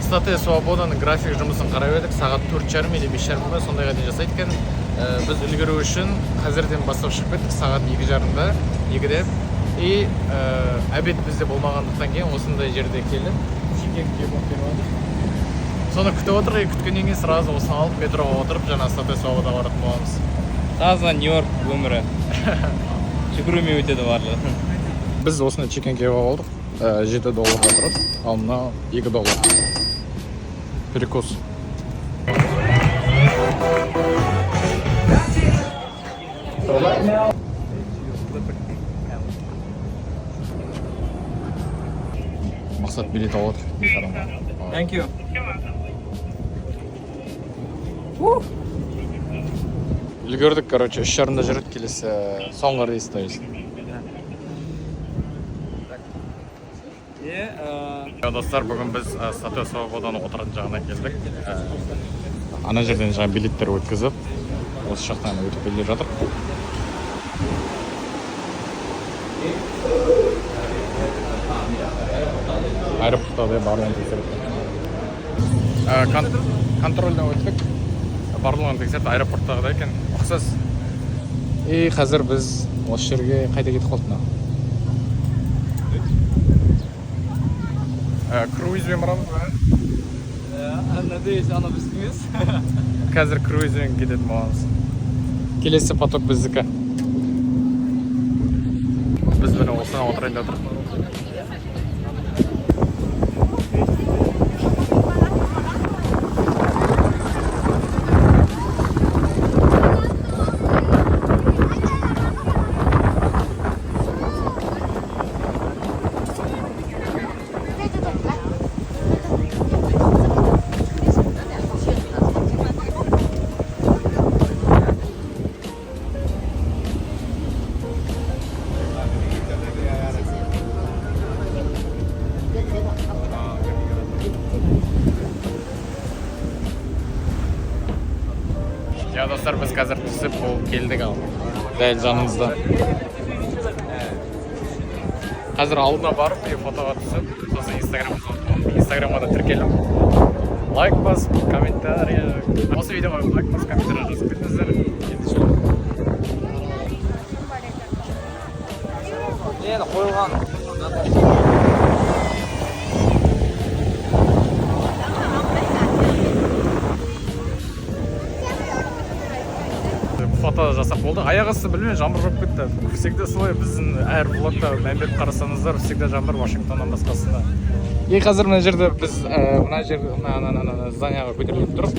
Статуя Свободаның график жұмысын қарап едік. Сағат 4:30 или 5:30 сондайға дейін жасайды екен. Біз үлгеру үшін қазірден бастап шығып кеттік. Сағат 2:30-да, 2-де. И обед бізде болмағандықтан кейін осындай жерде келіп, чикен кебап беріп жатыр. Соны күтіп отырып, күткеннен кейін сразу осыны алып метроға отырып, жаңа Статуя Свободаға баратын боламыз. Таза Нью-Йорк өмірі. Жүгірумен өтеді барлығы. Біз осыны чикен кебап алдық. $7 тұрады. Ал мына $2. Перекус. Мақсат билет алып отыр. Thank you. Үлгердік, короче, 3:30-да жүреді, келесі соңғы рейс, то есть. Достар, бүгін біз Статуя Свободаның отыратын жағына келдік. Ана жерден жаңа билеттер өткізіп, осы жақтан өтіп келе жатыр. Аэропортта барлығын тексеріп. Контрольдан өттік. Барлығын тексеріп, аэропорттағыда екен. Ұқсас. И қазір біз осы жерге қайда кетіп қалдық. Круизбен барамыз ба? Надеюсь, ана біздің емес. Қазір круизбен кететін боламыз. Келесі поток біздікі. Біз міне осыған отырайын деп отырмыз. Ya dostlar, biz қазір түсіп келдік ал. Дәл жанымызда. Қазір алдына барып, фотоға түсіп, сосын Инстаграмға да тіркеліп. Лайк басып, комментарий. Осы видеоға лайк басып, комментарий жазып кетіңіздер. Енді қойылған. Фото жасап болды. Аяғысы білмей жаңбыр жауып кетті. Всегда солай, біздің әр влогта мән беріп қарасаңыздар, всегда жаңбыр Вашингтоннан басқасында. И қазір мына жерде біз мына зданияға көтеріліп тұрып,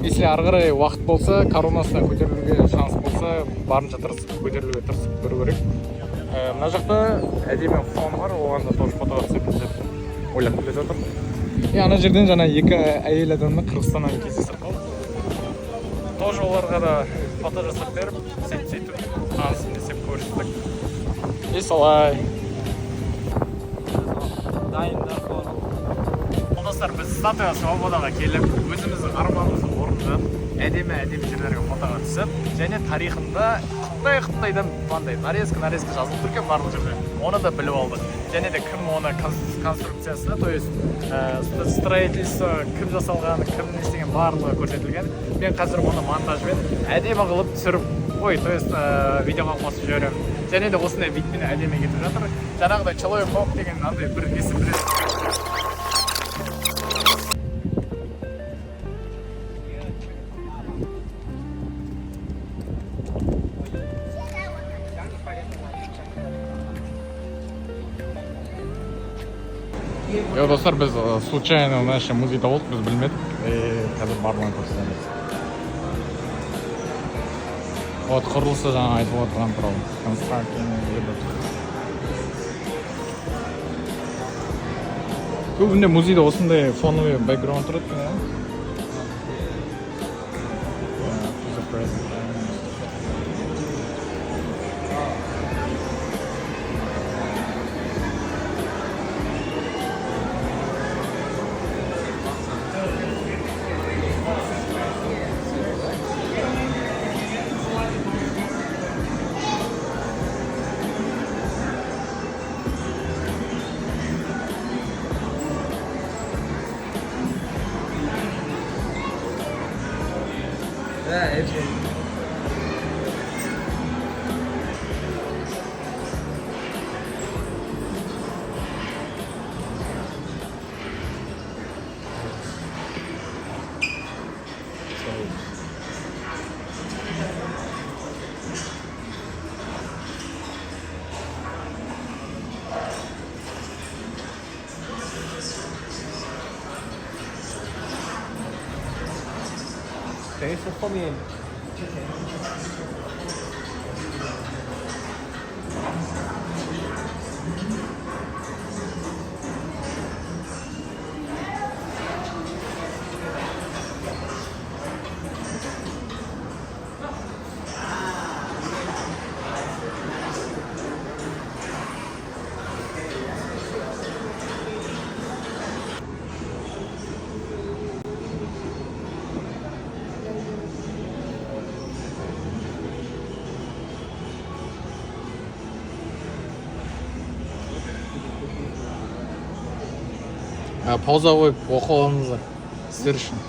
если ары қарай уақыт болса, коронасына көтерілуге шанс болса, барынша тырысып көтерілуге тырысып көру керек. Мына жақта әдемі фон бар, оған да тоже фотоға түсеміз деп ойлап келе жатыр. И ана жерден жаңа екі әйел адамны Қырғызстаннан кездестіріп қалдық. Тоже оларға да фото жасап беріп, сөйтіп танысын десеп көрістік. И солай. Дайындар соны. Достар, біз Статуя Свободаға келіп, өзіміздің арманымызды орындап, әдемі жерлерге фотоға түсіп, және тарихында Қытайдан бандай нарезка жазылып тұр екен барлық жерде. Оны да біліп алдық. Және де кім оны конструкциясына, то есть строительство, кім жасалған, кім не істеген барлығы көрсетілген. Мен қазір оны монтажбен әдемі қылып түсіріп, то есть видеоға қосып жіберемін. Және де осындай видпен әдемі кетіп жатыр. Жаңағыдай Человек-паук деген андай бір несі біледі. Yo dostlar, biz случайно мына музейда болдық, біз білмедік. Қазір барлығын көрсетеміз. Вот құрылысы жаңа айтып отырған туралы. Көбінде музейде осындай фоновый бэкграунд тұрады екен, Eso comiendo. Пауза қойып оқып алыңыздар сіздер үшін.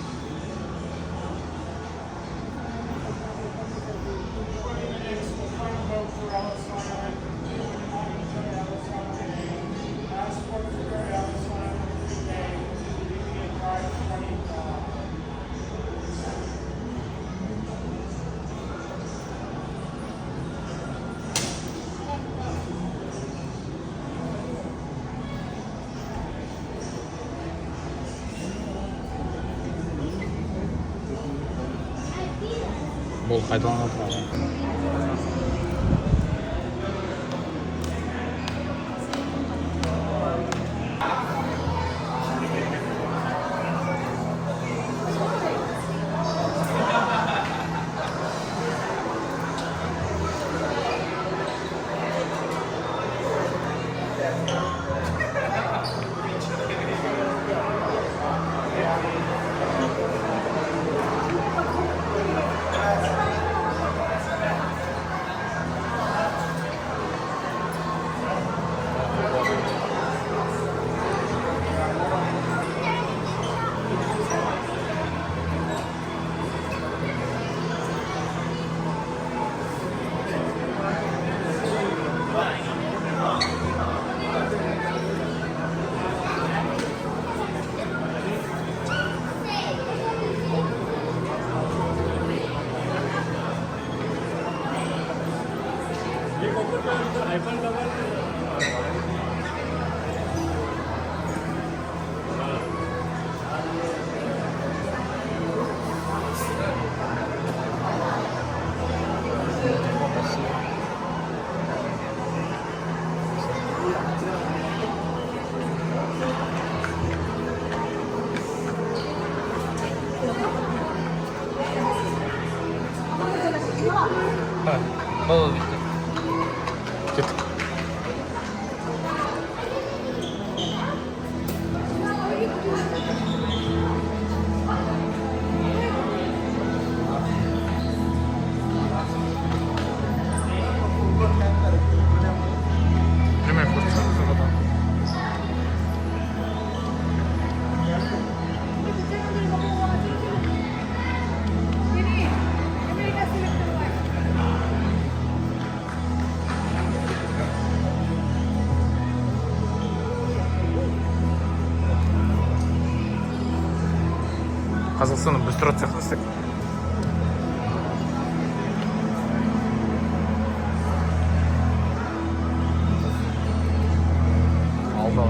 Бұл қайталанып тұрады. 먹어 밑에. 됐다. Primer puesto, segundo. Қазақстанның быстро цехлыстық. Алда.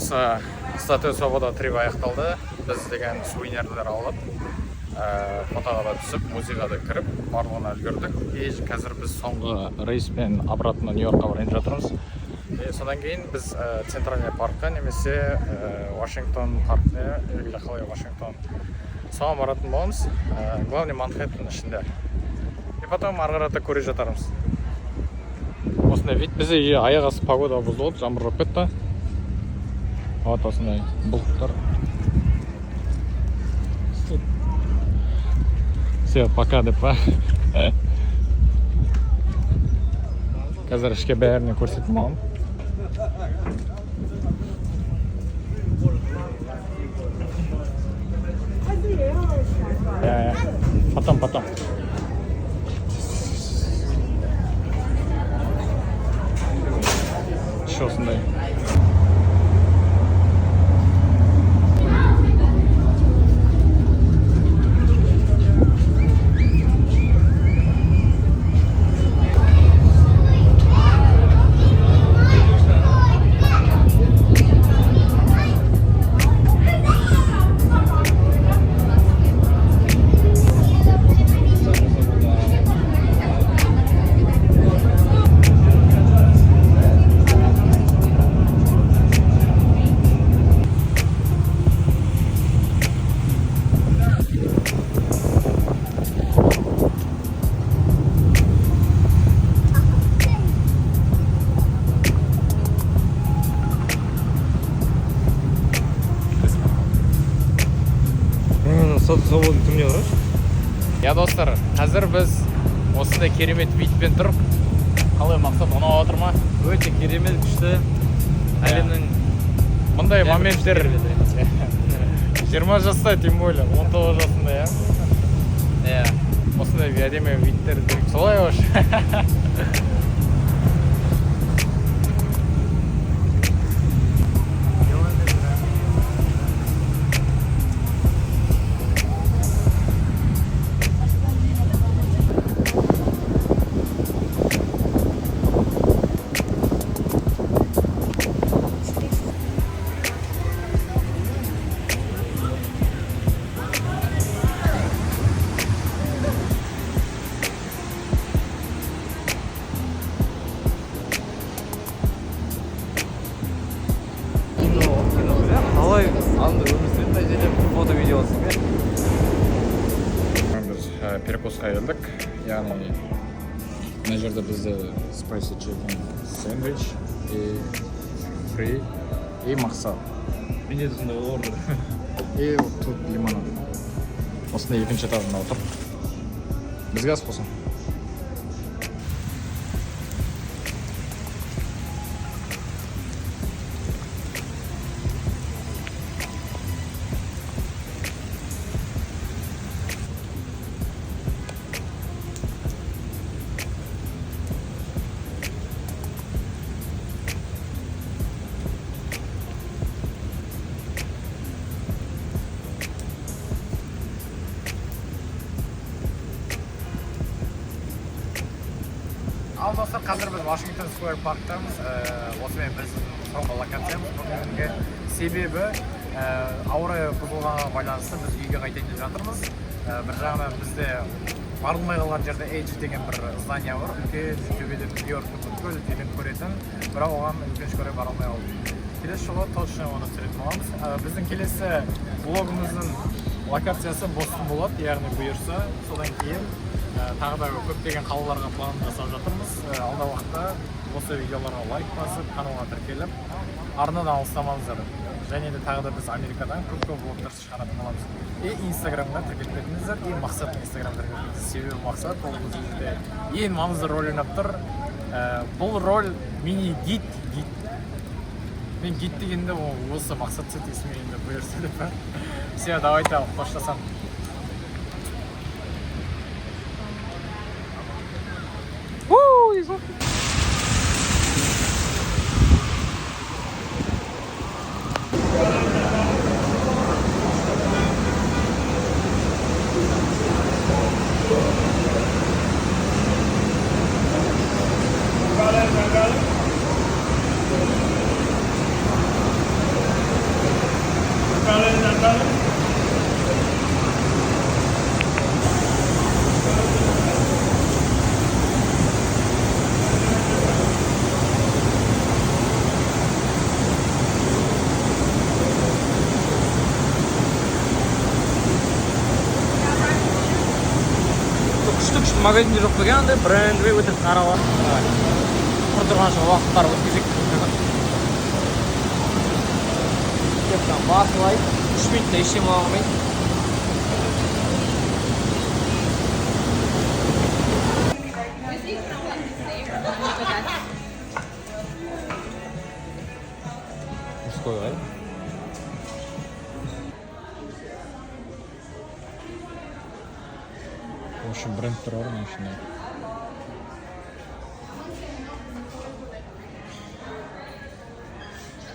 осы статуя свобода трибі аяқталды. Біз деген сувенирлер алып, фотоға да түсіп, музейға да кіріп, барлығына үлгердік. Қазір біз соңғы рейспен обратно Нью-Йоркқа барайын жатырмыз. Содан кейін біз Центральный паркқа немесе Вашингтон паркіне, или қалай Вашингтон соған баратын боламыз. Главный Манхэттен ішінде. И потом ары қарата көре жатармыз. Осындай вид, бізде аяқ асты погода бұзылып, жаңбыр жауып кетті. Вот осындай бұлттар. Все, пока деп па. Қазір ішке бәріне көрсетіп алам. Потом. Еще осындай. Заводың түріне қарашы. Я достар, қазір біз осындай керемет видпен тұрып, қалай мақсат ұнап отыр ма? Өте керемет, күшті. Әлемнің мұндай моменттер 20 жаста, тем более 19 жасында, иә. Осындай әдемі видтер солай ош. Қалай анда өмір сүретін мына жерде фото видео алсың ба? Біз перекусқа келдік, яғни мына жерде бізде spicy chicken sandwich и free и мақсат. Менде де сондай ордер. И тут лимонад. Осындай екінші этажында отыр. Бізге ас болсын. Ал достар, қазір біз Вашингтон Сквер парктамыз. Осымен біз соңғы локациямыз. Бүгінгі себебі ауа райы бұзылғанға байланысты біз үйге қайтайын деп жатырмыз. Бір жағынан бізде барылмай қалған жерде Edge деген бір здание бар. Үлкен төбеден Нью-Йорктың бүткіл елін көретін, бірақ оған өкінішке орай бара алмай қалдық. Келесі жолы точно оны түсіретін боламыз. Біздің келесі блогымыздың локациясы Бостон болады, яғни бұйырса. Содан кейін тағы да көптеген қалаларға план жасап жатырмыз. Алда уақытта осы видеоларға лайк басып, каналға тіркеліп, арнадан алыстамаңыздар. Және де тағы да біз Америкадан көп блогтар шығаратын боламыз. И Инстаграмға тіркеліп кетіңіздер. И мақсаттың Инстаграмға тіркеліп. Себебі мақсат ол бұл жерде ең маңызды рөл ойнап тұр. Бұл роль мини-гид. Мен гид дегенде осы мақсат сет есіме енді бұйырса деп. Все, давайте қоштасам. магазинде жоқ деген андай брендовый өтірік қарап алып құр тұрғанша уақыттар өткізейік кепканы басып алайық 3 минутта ештеңе болмайды мужской ғой В общем, брендтер бар ма ішінде?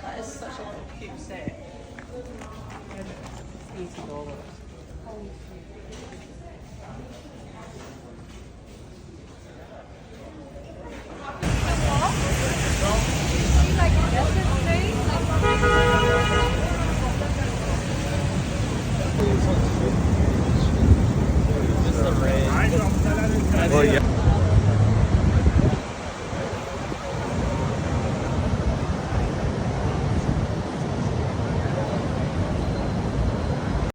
That is such a cute set. $80.